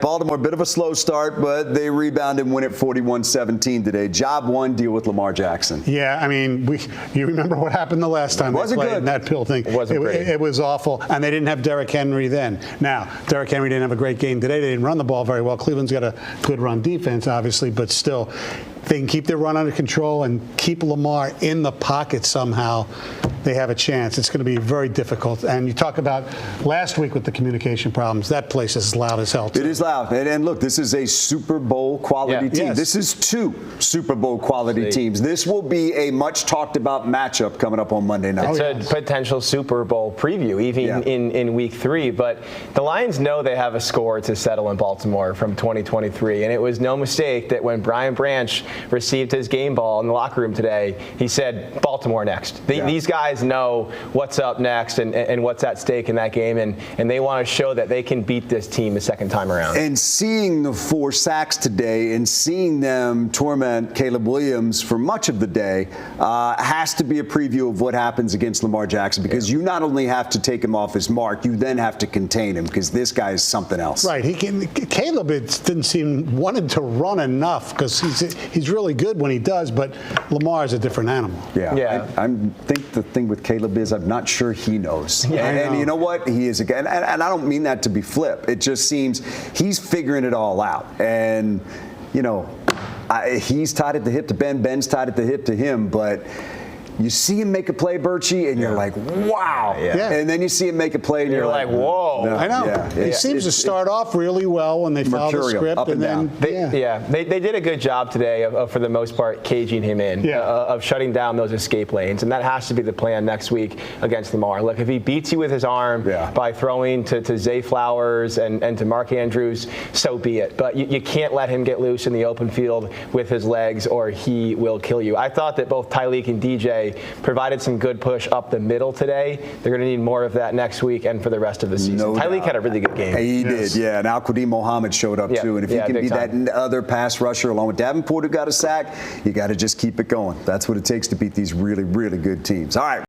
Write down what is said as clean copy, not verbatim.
Baltimore, a bit of a slow start, but they rebound and win at 41-17 today. Job one, deal with Lamar Jackson. Yeah, I mean, you remember what happened the last time they played in that pill thing. It was awful, and they didn't have Derrick Henry then. Now, Derrick Henry didn't have a great game today. They didn't run the ball very well. Cleveland's got a good run defense, obviously, but still, they can keep their run under control and keep Lamar in the pocket somehow. They have a chance. It's going to be very difficult. And you talk about last week with the communication problems. That place is loud as hell, too. It is loud. And look, this is a Super Bowl quality team. Yes. This is two Super Bowl quality teams. This will be a much talked about matchup coming up on Monday night. It's a potential Super Bowl preview, even in week 3. But the Lions know they have a score to settle in Baltimore from 2023. And it was no mistake that when Brian Branch received his game ball in the locker room today, he said, Baltimore next. These guys know what's up next and what's at stake in that game, and they want to show that they can beat this team the second time around. And seeing the 4 sacks today and seeing them torment Caleb Williams for much of the day has to be a preview of what happens against Lamar Jackson, because you not only have to take him off his mark, you then have to contain him, because this guy is something else. Right. Caleb didn't seem wanted to run enough, because he's really good when he does, but Lamar is a different animal. I think the thing with Caleb is I'm not sure he knows. And you know what? He is again, and I don't mean that to be flip. It just seems he's figuring it all out. And, you know, he's tied at the hip to Ben. Ben's tied at the hip to him. But you see him make a play, Birchie, and you're like, wow. And then you see him make a play, and you're like, whoa. I know. He seems to start off really well when they follow the script. And then, they did a good job today of, for the most part, caging him in, of shutting down those escape lanes. And that has to be the plan next week against Lamar. Look, if he beats you with his arm by throwing to Zay Flowers and to Mark Andrews, so be it. But you can't let him get loose in the open field with his legs, or he will kill you. I thought that both Tyreek and DJ provided some good push up the middle today. They're going to need more of that next week and for the rest of the season. Tyreek had a really good game. He did, And Al-Qadim Mohammed showed up, too. And if he can be that other pass rusher along with Davenport, who got a sack, you got to just keep it going. That's what it takes to beat these really, really good teams. All right.